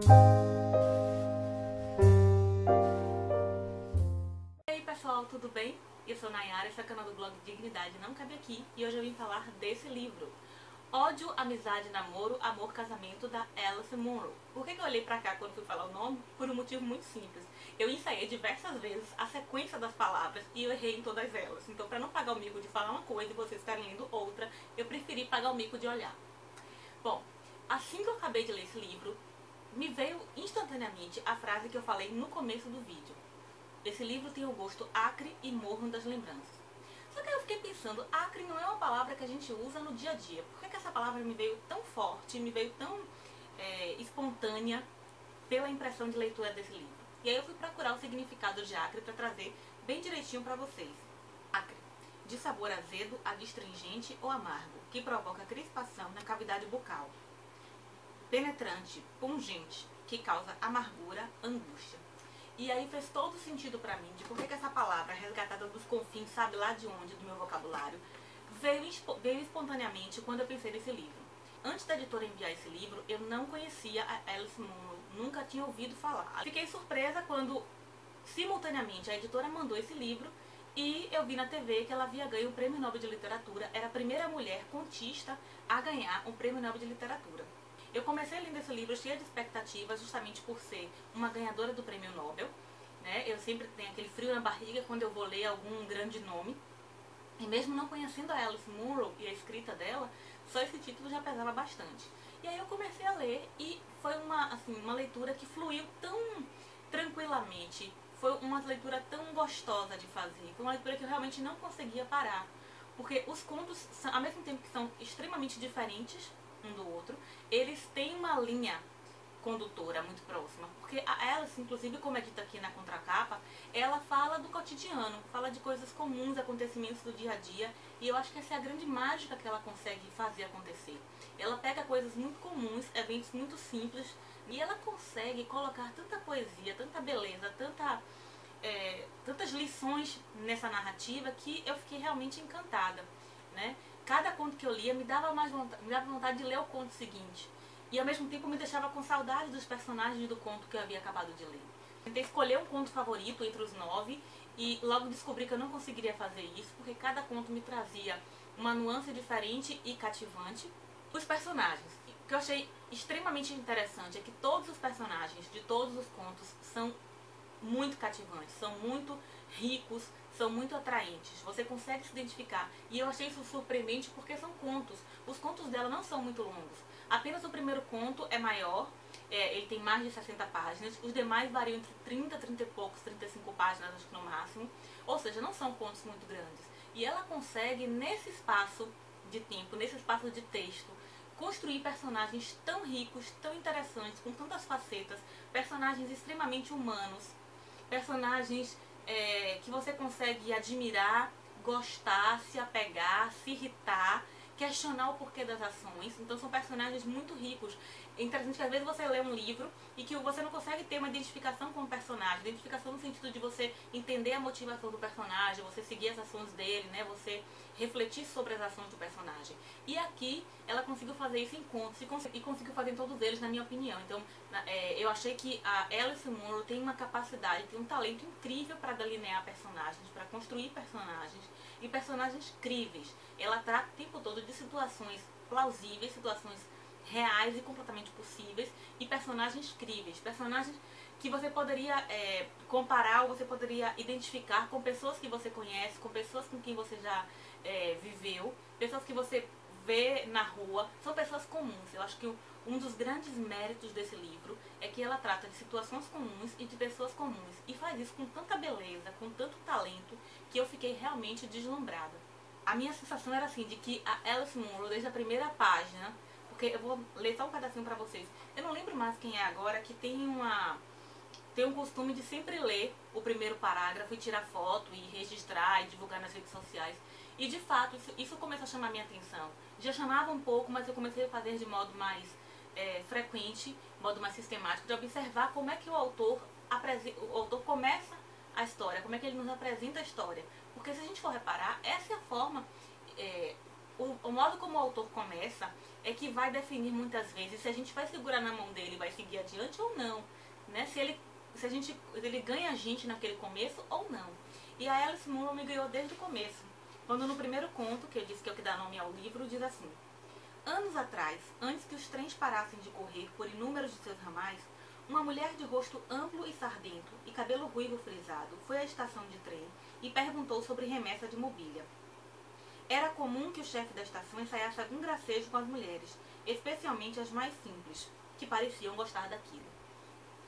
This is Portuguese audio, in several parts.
E aí pessoal, tudo bem? Eu sou Nayara, esse é o canal do blog Dignidade Não Cabe Aqui e hoje eu vim falar desse livro, Ódio, Amizade, Namoro, Amor, Casamento, da Alice Munro. Por que eu olhei pra cá quando fui falar o nome? Por um motivo muito simples. Eu ensaiei diversas vezes a sequência das palavras e eu errei em todas elas. Então, pra não pagar o mico de falar uma coisa e vocês estarem lendo outra, eu preferi pagar o mico de olhar. Bom, assim que eu acabei de ler esse livro, me veio instantaneamente a frase que eu falei no começo do vídeo. Esse livro tem o gosto acre e morno das lembranças. Só que eu fiquei pensando, acre não é uma palavra que a gente usa no dia a dia. Por que essa palavra me veio tão forte, me veio tão espontânea pela impressão de leitura desse livro? E aí eu fui procurar o significado de acre para trazer bem direitinho para vocês. Acre, de sabor azedo, adstringente ou amargo, que provoca crispação na cavidade bucal. Penetrante, pungente, que causa amargura, angústia. E aí fez todo sentido pra mim de por que essa palavra, resgatada dos confins, sabe lá de onde, do meu vocabulário, veio espontaneamente quando eu pensei nesse livro. Antes da editora enviar esse livro, eu não conhecia a Alice Munro, nunca tinha ouvido falar. Fiquei surpresa quando, simultaneamente, a editora mandou esse livro e eu vi na TV que ela havia ganho o Prêmio Nobel de Literatura, era a primeira mulher contista a ganhar um Prêmio Nobel de Literatura. Eu comecei lendo esse livro cheia de expectativas, justamente por ser uma ganhadora do Prêmio Nobel, né? Eu sempre tenho aquele frio na barriga quando eu vou ler algum grande nome. E mesmo não conhecendo a Alice Munro e a escrita dela, só esse título já pesava bastante. E aí eu comecei a ler e foi uma leitura que fluiu tão tranquilamente, foi uma leitura tão gostosa de fazer, foi uma leitura que eu realmente não conseguia parar. Porque os contos, ao mesmo tempo que são extremamente diferentes um do outro, eles têm uma linha condutora muito próxima, porque a Alice, inclusive, como é dita aqui na contracapa, ela fala do cotidiano, fala de coisas comuns, acontecimentos do dia a dia, e eu acho que essa é a grande mágica que ela consegue fazer acontecer. Ela pega coisas muito comuns, eventos muito simples, e ela consegue colocar tanta poesia, tanta beleza, tantas lições nessa narrativa que eu fiquei realmente encantada, né? Cada conto que eu lia me dava vontade de ler o conto seguinte. E ao mesmo tempo me deixava com saudade dos personagens do conto que eu havia acabado de ler. Tentei escolher um conto favorito entre os 9 e logo descobri que eu não conseguiria fazer isso, porque cada conto me trazia uma nuance diferente e cativante. Os personagens. O que eu achei extremamente interessante é que todos os personagens de todos os contos são muito cativantes, são muito ricos, são muito atraentes, você consegue se identificar. E eu achei isso surpreendente porque são contos. Os contos dela não são muito longos. Apenas o primeiro conto é maior, ele tem mais de 60 páginas, os demais variam entre 30 e poucos, 35 páginas acho que no máximo. Ou seja, não são contos muito grandes. E ela consegue, nesse espaço de tempo, nesse espaço de texto, construir personagens tão ricos, tão interessantes, com tantas facetas, personagens extremamente humanos, personagens que você consegue admirar, gostar, se apegar, se irritar, questionar o porquê das ações. Então são personagens muito ricos. É interessante que às vezes você lê um livro e que você não consegue ter uma identificação com o personagem, identificação no sentido de você entender a motivação do personagem, você seguir as ações dele, né? Você refletir sobre as ações do personagem. E aqui ela conseguiu fazer isso em contos e conseguiu fazer em todos eles, na minha opinião. Então eu achei que a Alice Munro tem uma capacidade, tem um talento incrível para delinear personagens, para construir personagens e personagens críveis. Ela trata o tempo todo de situações plausíveis, situações reais e completamente possíveis, e personagens críveis, personagens que você poderia comparar ou você poderia identificar com pessoas que você conhece, com pessoas com quem você já viveu, pessoas que você vê na rua, são pessoas comuns. Eu acho que um dos grandes méritos desse livro é que ela trata de situações comuns e de pessoas comuns, e faz isso com tanta beleza, com tanto talento, que eu fiquei realmente deslumbrada. A minha sensação era assim, de que a Alice Munro, desde a primeira página, porque eu vou ler só um pedacinho pra vocês, eu não lembro mais quem é agora, que tem um costume de sempre ler o primeiro parágrafo e tirar foto e registrar e divulgar nas redes sociais. E de fato, isso começou a chamar minha atenção. Já chamava um pouco, mas eu comecei a fazer de modo mais frequente, modo mais sistemático, de observar como é que o autor começa a história, como é que ele nos apresenta a história. Porque se a gente for reparar, essa é a forma o modo como o autor começa é que vai definir muitas vezes se a gente vai segurar na mão dele e vai seguir adiante ou não, né? Se ele ganha a gente naquele começo ou não. E a Alice Munro me ganhou desde o começo, quando no primeiro conto, que eu disse que é o que dá nome ao livro, diz assim: anos atrás, antes que os trens parassem de correr por inúmeros de seus ramais, uma mulher de rosto amplo e sardento e cabelo ruivo frisado foi à estação de trem e perguntou sobre remessa de mobília. Era comum que o chefe da estação ensaiasse algum gracejo com as mulheres, especialmente as mais simples, que pareciam gostar daquilo.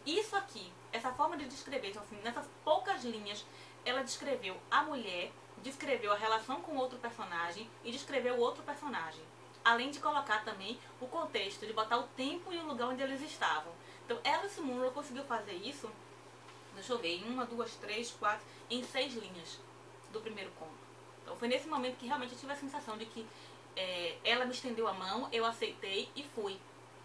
Isso aqui, essa forma de descrever, então, assim, nessas poucas linhas, ela descreveu a mulher, descreveu a relação com outro personagem e descreveu o outro personagem. Além de colocar também o contexto, de botar o tempo e o lugar onde eles estavam. Então, Alice Munro conseguiu fazer isso, deixa eu ver, em 1, 2, 3, 4, em 6 linhas do primeiro conto. Então, foi nesse momento que realmente eu tive a sensação de que ela me estendeu a mão, eu aceitei e fui.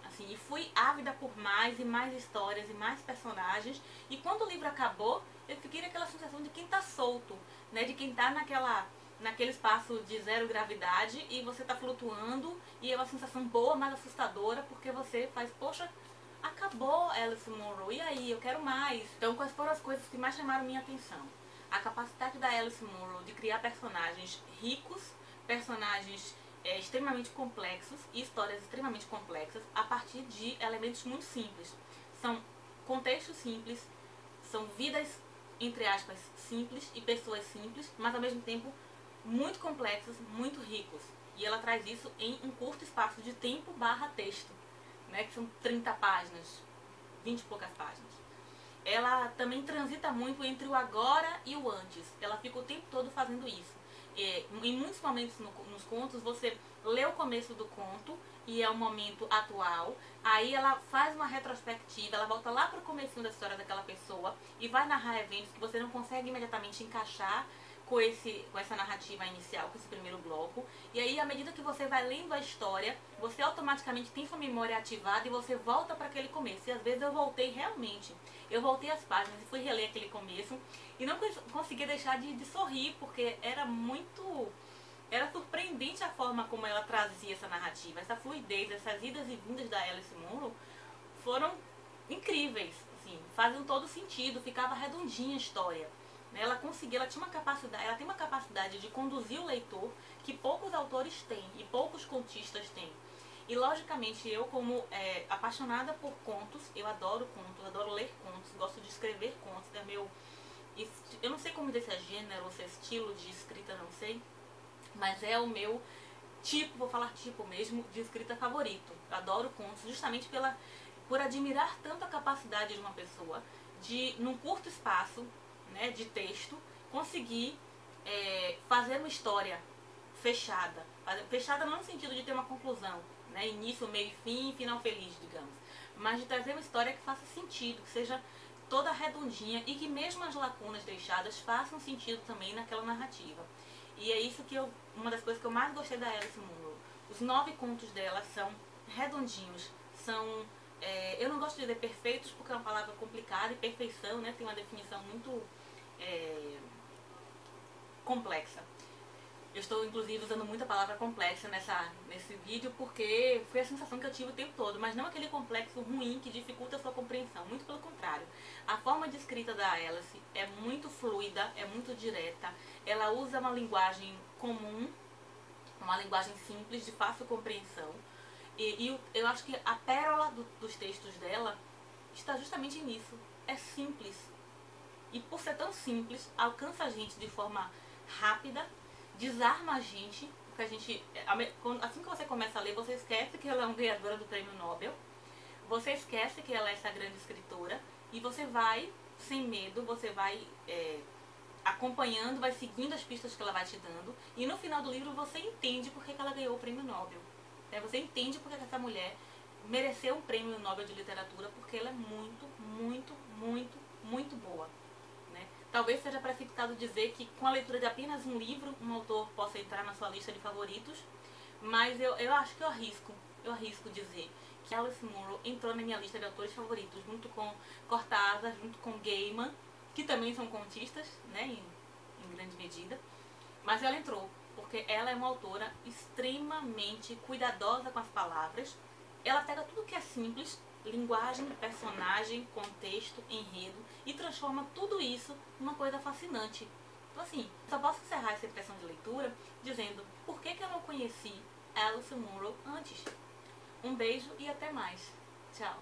Assim, e fui ávida por mais e mais histórias e mais personagens. E quando o livro acabou, eu fiquei naquela sensação de quem tá solto, né? De quem tá naquele espaço de zero gravidade e você tá flutuando. E é uma sensação boa, mas assustadora, porque você faz, poxa, acabou Alice Munro, e aí, eu quero mais. Então, quais foram as coisas que mais chamaram minha atenção? A capacidade da Alice Munro de criar personagens ricos, personagens extremamente complexos e histórias extremamente complexas a partir de elementos muito simples. São contextos simples, são vidas, entre aspas, simples e pessoas simples, mas ao mesmo tempo muito complexos, muito ricos. E ela traz isso em um curto espaço de tempo barra texto, né, que são 30 páginas, 20 e poucas páginas. Ela também transita muito entre o agora e o antes. Ela fica o tempo todo fazendo isso. Em muitos momentos nos contos, você lê o começo do conto e é o momento atual. Aí ela faz uma retrospectiva, ela volta lá para o comecinho da história daquela pessoa e vai narrar eventos que você não consegue imediatamente encaixar com essa narrativa inicial, com esse primeiro bloco. E aí, à medida que você vai lendo a história, você automaticamente tem sua memória ativada e você volta para aquele começo. E às vezes eu voltei realmente. Eu voltei às páginas e fui reler aquele começo e não consegui deixar de sorrir, porque era surpreendente a forma como ela trazia essa narrativa. Essa fluidez, essas idas e vindas da Alice Munro foram incríveis. Assim, faziam todo sentido, ficava redondinha a história. Ela tem uma capacidade de conduzir o leitor que poucos autores têm e poucos contistas têm. E logicamente eu, como apaixonada por contos, eu adoro contos, adoro ler contos, gosto de escrever contos, eu não sei como dizer se é gênero ou se é estilo de escrita, não sei, mas é o meu tipo, vou falar tipo mesmo, de escrita favorito. Eu adoro contos justamente por admirar tanto a capacidade de uma pessoa de, num curto espaço, né, de texto, conseguir fazer uma história fechada. Fechada não no sentido de ter uma conclusão, né, início, meio e fim, final feliz, digamos. Mas de trazer uma história que faça sentido, que seja toda redondinha e que mesmo as lacunas deixadas façam sentido também naquela narrativa. E é isso que uma das coisas que eu mais gostei da Alice Munro. Os 9 contos dela são redondinhos, são... eu não gosto de dizer perfeitos porque é uma palavra complicada, e perfeição, né, tem uma definição muito complexa. Eu estou inclusive usando muita palavra complexa nesse vídeo porque foi a sensação que eu tive o tempo todo, mas não aquele complexo ruim que dificulta a sua compreensão, muito pelo contrário. A forma de escrita da Alice é muito fluida, é muito direta, ela usa uma linguagem comum, uma linguagem simples, de fácil compreensão, e eu acho que a pérola dos textos dela está justamente nisso, é simples. E por ser tão simples, alcança a gente de forma rápida, desarma a gente, porque assim que você começa a ler, você esquece que ela é uma ganhadora do prêmio Nobel, você esquece que ela é essa grande escritora, e você vai, sem medo, você vai acompanhando, vai seguindo as pistas que ela vai te dando, e no final do livro você entende por que ela ganhou o prêmio Nobel. Você entende por que essa mulher mereceu um prêmio Nobel de literatura, porque ela é muito, muito, muito, muito boa. Talvez seja precipitado dizer que com a leitura de apenas um livro, um autor possa entrar na sua lista de favoritos, mas eu acho que eu arrisco dizer que Alice Munro entrou na minha lista de autores favoritos, junto com Cortázar, junto com Gaiman, que também são contistas, né, em grande medida, mas ela entrou, porque ela é uma autora extremamente cuidadosa com as palavras. Ela pega tudo que é simples, linguagem, personagem, contexto, enredo, e transforma tudo isso numa coisa fascinante. Então assim, só posso encerrar essa impressão de leitura dizendo por que eu não conheci Alison Munro antes. Um beijo e até mais. Tchau.